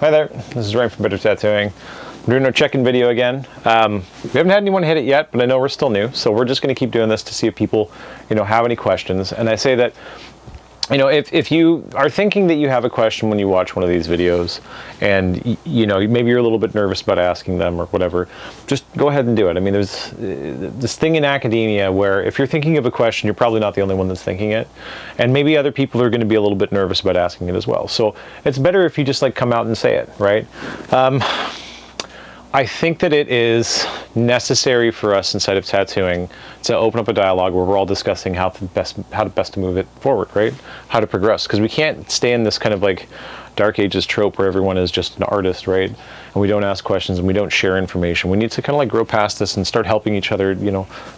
Hi there, this is Ryan from Better Tattooing. We're doing our check-in video again. We haven't had anyone hit it yet, but I know we're still new, so we're just going to keep doing this to see if people, have any questions. And I say that, if you are thinking that you have a question when you watch one of these videos, and maybe you're a little bit nervous about asking them or whatever, just go ahead and do it. I mean, there's this thing in academia where if you're thinking of a question, you're probably not the only one that's thinking it, and maybe other people are going to be a little bit nervous about asking it as well. So it's better if you just come out and say it, right? I think that it is necessary for us inside of tattooing to open up a dialogue where we're all discussing how best to move it forward, right? How to progress, because we can't stay in this kind of dark ages trope where everyone is just an artist, right? And we don't ask questions and we don't share information. We need to kind of grow past this and start helping each other,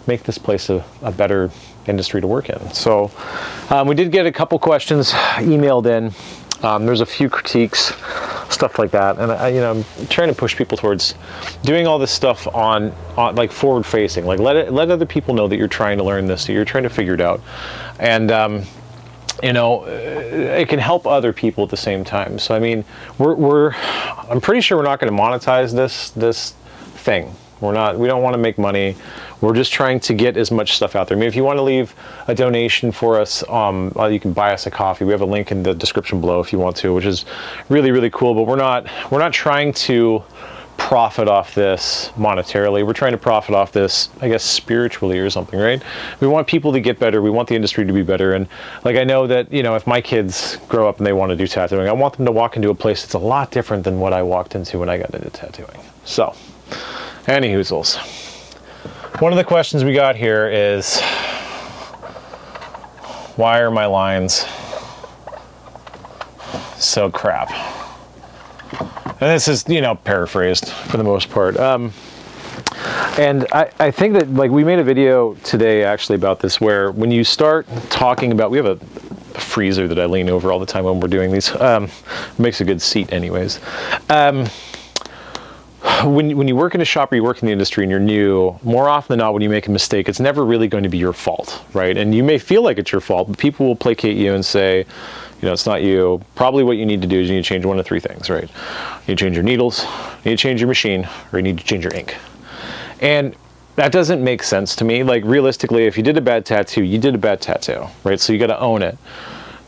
make this place a better industry to work in. So we did get a couple questions emailed in. There's a few critiques, stuff like that, and I'm trying to push people towards doing all this stuff on forward facing. Let other people know that you're trying to learn this, that you're trying to figure it out, and it can help other people at the same time. So I mean, I'm pretty sure we're not going to monetize this thing. We don't want to make money. We're just trying to get as much stuff out there. I mean, if you want to leave a donation for us, you can buy us a coffee. We have a link in the description below if you want to, which is really, really cool. But we're not trying to profit off this monetarily. We're trying to profit off this, I guess, spiritually or something, right? We want people to get better. We want the industry to be better. And I know that, if my kids grow up and they want to do tattooing, I want them to walk into a place that's a lot different than what I walked into when I got into tattooing. So, any hoozles. One of the questions we got here is, why are my lines so crap? And this is, paraphrased for the most part. And I think that we made a video today actually about this, where when you start talking about, we have a freezer that I lean over all the time when we're doing these. Makes a good seat anyways. When you work in a shop or you work in the industry and you're new, more often than not, when you make a mistake, it's never really going to be your fault, right? And you may feel like it's your fault, but people will placate you and say, it's not you. Probably what you need to do is you need to change one of three things, right? You need to change your needles, you need to change your machine, or you need to change your ink. And that doesn't make sense to me. Realistically, if you did a bad tattoo, you did a bad tattoo, right? So you got to own it.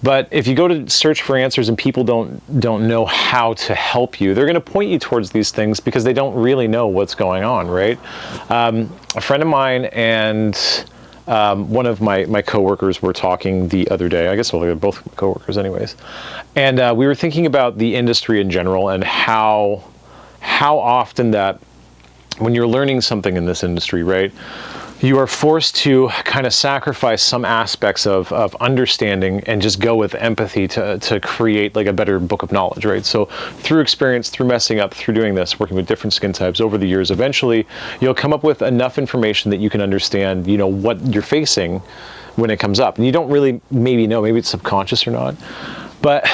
But if you go to search for answers and people don't know how to help you, they're going to point you towards these things because they don't really know what's going on, right? A friend of mine and one of my coworkers were talking the other day. I guess they're both coworkers anyways. And we were thinking about the industry in general and how often that when you're learning something in this industry, right, you are forced to kind of sacrifice some aspects of understanding and just go with empathy to create a better book of knowledge, right? So through experience, through messing up, through doing this, working with different skin types over the years, eventually you'll come up with enough information that you can understand, what you're facing when it comes up. And you don't really maybe know, maybe it's subconscious or not. But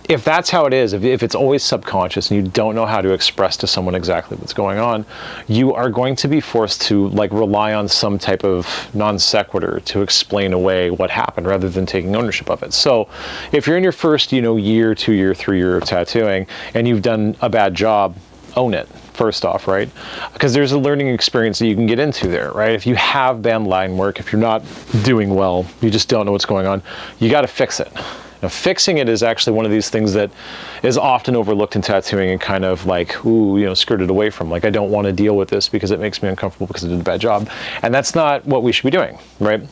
if that's how it is, if it's always subconscious and you don't know how to express to someone exactly what's going on, you are going to be forced to rely on some type of non sequitur to explain away what happened rather than taking ownership of it. So if you're in your first, year, 2 year, 3 year of tattooing and you've done a bad job, own it. First off, right? Because there's a learning experience that you can get into there, right? If you have bad line work, if you're not doing well, you just don't know what's going on, you got to fix it. Now, fixing it is actually one of these things that is often overlooked in tattooing and kind of skirted away from. I don't want to deal with this because it makes me uncomfortable because I did a bad job. And that's not what we should be doing, right?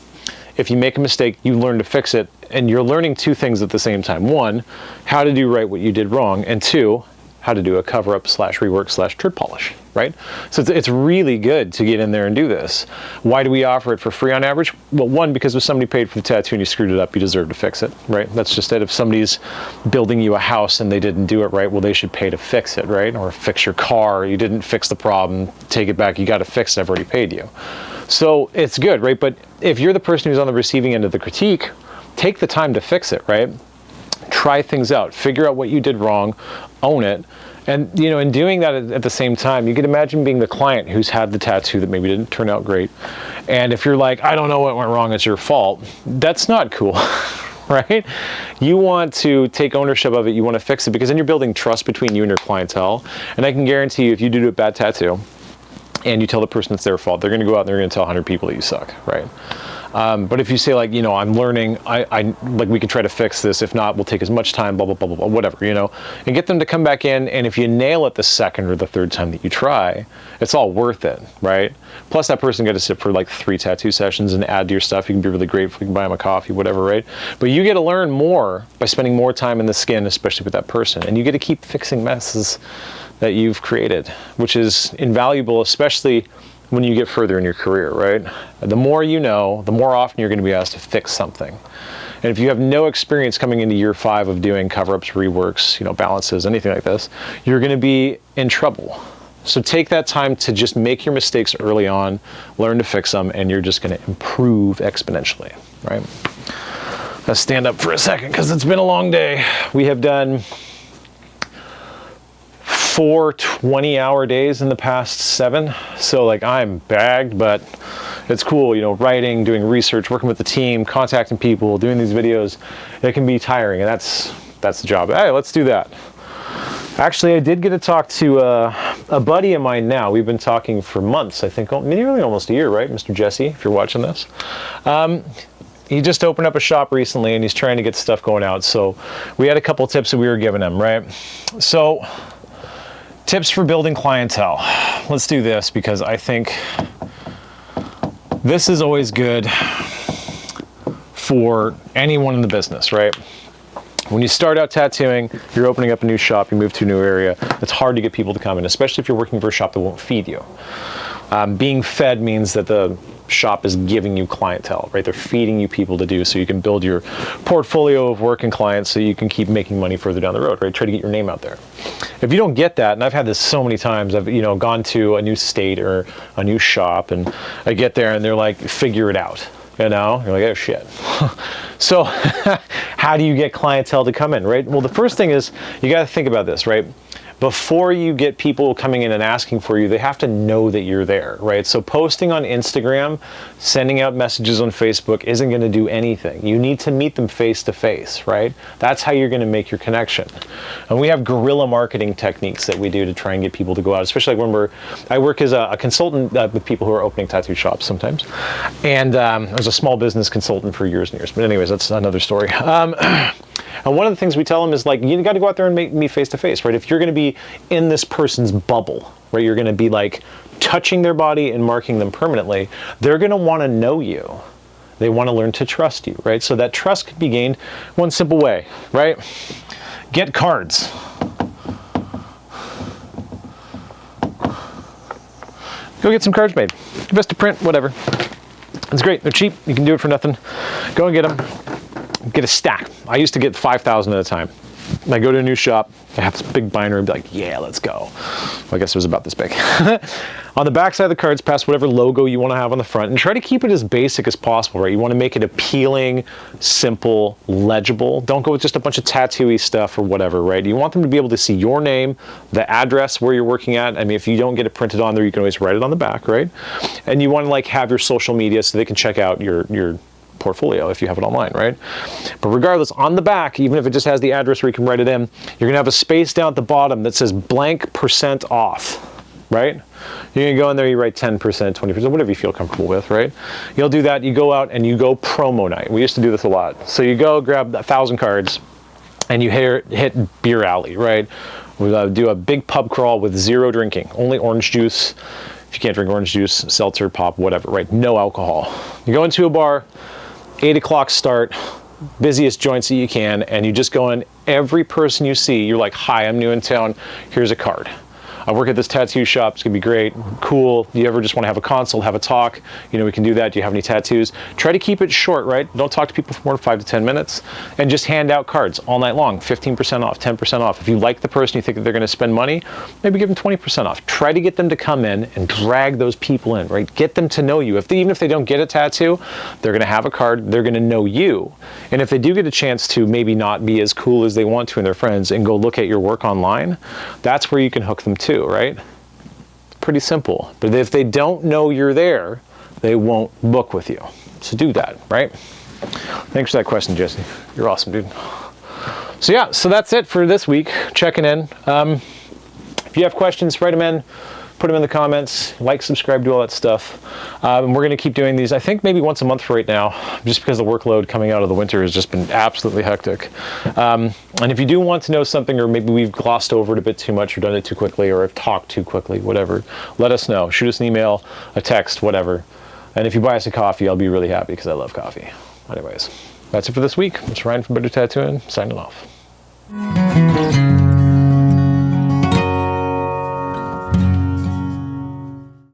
If you make a mistake, you learn to fix it, and you're learning two things at the same time. One, how to do right what you did wrong, and two, how to do a cover-up / rework / turd polish, right? So it's really good to get in there and do this. Why do we offer it for free on average? Well, one, because if somebody paid for the tattoo and you screwed it up, you deserve to fix it, right? That's just it. If somebody's building you a house and they didn't do it right, well, they should pay to fix it, right? Or fix your car, you didn't fix the problem, take it back, you got to fix it, I've already paid you. So it's good, right? But if you're the person who's on the receiving end of the critique, take the time to fix it, right? Try things out, figure out what you did wrong, own it. And in doing that at the same time, you can imagine being the client who's had the tattoo that maybe didn't turn out great. And if you're like, I don't know what went wrong, it's your fault, that's not cool, right? You want to take ownership of it. You want to fix it, because then you're building trust between you and your clientele. And I can guarantee you, if you do a bad tattoo and you tell the person it's their fault, they're going to go out and they're going to tell 100 people that you suck, right? But if you say, like, you know, I'm learning, like, we can try to fix this. If not, we'll take as much time, blah, blah, blah, blah, blah, whatever, you know, and get them to come back in. And if you nail it the second or the third time that you try, it's all worth it, right? Plus, that person got to sit for like 3 tattoo sessions and add to your stuff. You can be really grateful. You can buy them a coffee, whatever, right? But you get to learn more by spending more time in the skin, especially with that person. And you get to keep fixing messes that you've created, which is invaluable, especially when you get further in your career, right? The more you know, the more often you're going to be asked to fix something. And if you have no experience coming into year 5 of doing cover-ups, reworks, you know, balances, anything like this, you're going to be in trouble. So take that time to just make your mistakes early on, learn to fix them, and you're just going to improve exponentially, right? Let's stand up for a second, because it's been a long day. We have done 4 20-hour days in the past 7. So like, I'm bagged, but it's cool, you know, writing, doing research, working with the team, contacting people, doing these videos. It can be tiring, and that's the job. Hey, let's do that. Actually, I did get to talk to a buddy of mine now. We've been talking for months, I think, nearly almost a year, right, Mr. Jesse, if you're watching this. He just opened up a shop recently, and he's trying to get stuff going out. So we had a couple tips that we were giving him, right? So tips for building clientele. Let's do this, because I think this is always good for anyone in the business, right? When you start out tattooing, you're opening up a new shop, you move to a new area, it's hard to get people to come in, especially if you're working for a shop that won't feed you. Being fed means that the shop is giving you clientele, right? They're feeding you people to do, so you can build your portfolio of work and clients, so you can keep making money further down the road, right? Try to get your name out there. If you don't get that, and I've had this so many times, I've, you know, gone to a new state or a new shop, and I get there and they're like, figure it out. You know, you're like, oh shit. So how do you get clientele to come in, right? Well, the first thing is, you got to think about this, right? Before you get people coming in and asking for you, they have to know that you're there, right? So posting on Instagram, sending out messages on Facebook isn't going to do anything. You need to meet them face to face, right? That's how you're going to make your connection. And we have guerrilla marketing techniques that we do to try and get people to go out, especially like when I work as a consultant with people who are opening tattoo shops sometimes. And I was a small business consultant for years and years. But anyways, that's another story. And one of the things we tell them is, like, you got to go out there and meet face to face, right? If you're going to be in this person's bubble, right, you're going to be like touching their body and marking them permanently, they're going to want to know you. They want to learn to trust you, right? So that trust can be gained one simple way, right? Get cards. Go get some cards made. Vistaprint, whatever. It's great. They're cheap. You can do it for nothing. Go and get them. Get a stack. I used to get 5,000 at a time. I go to a new shop, I have this big binder and be like, yeah, let's go. Well, I guess it was about this big. On the back side of the cards, pass whatever logo you want to have on the front, and try to keep it as basic as possible, right? You want to make it appealing, simple, legible. Don't go with just a bunch of tattoo-y stuff or whatever, right? You want them to be able to see your name, the address where you're working at. I mean, if you don't get it printed on there, you can always write it on the back, right? And you want to like have your social media so they can check out your portfolio if you have it online, right? But regardless, on the back, even if it just has the address where you can write it in, you're gonna have a space down at the bottom that says blank % off, right? You're gonna go in there, you write 10%, 20%, whatever you feel comfortable with, right? You'll do that, you go out and you go promo night. We used to do this a lot. So you go grab 1,000 cards and you hit Beer Alley, right? We do a big pub crawl with 0 drinking, only orange juice. If you can't drink orange juice, seltzer, pop, whatever, right? No alcohol. You go into a bar, 8 o'clock start, busiest joints that you can, and you just go in, every person you see, you're like, hi, I'm new in town, here's a card. I work at this tattoo shop, it's gonna be great, cool. Do you ever just wanna have a consult, have a talk? You know, we can do that. Do you have any tattoos? Try to keep it short, right? Don't talk to people for more than 5 to 10 minutes, and just hand out cards all night long, 15% off, 10% off. If you like the person, you think that they're gonna spend money, maybe give them 20% off. Try to get them to come in and drag those people in, right? Get them to know you. Even if they don't get a tattoo, they're gonna have a card, they're gonna know you. And if they do get a chance to maybe not be as cool as they want to in their friends and go look at your work online, that's where you can hook them too, right? Pretty simple. But if they don't know you're there, they won't book with you. So do that, right? Thanks for that question, Jesse. You're awesome, dude. So yeah, so that's it for this week. Checking in. If you have questions, write them in. Put them in the comments, like, subscribe, do all that stuff. And we're going to keep doing these, I think maybe once a month for right now, just because the workload coming out of the winter has just been absolutely hectic. And if you do want to know something, or maybe we've glossed over it a bit too much, or done it too quickly, or have talked too quickly, whatever, let us know. Shoot us an email, a text, whatever. And if you buy us a coffee, I'll be really happy because I love coffee. Anyways, that's it for this week. It's Ryan from Better Tattooing, signing off.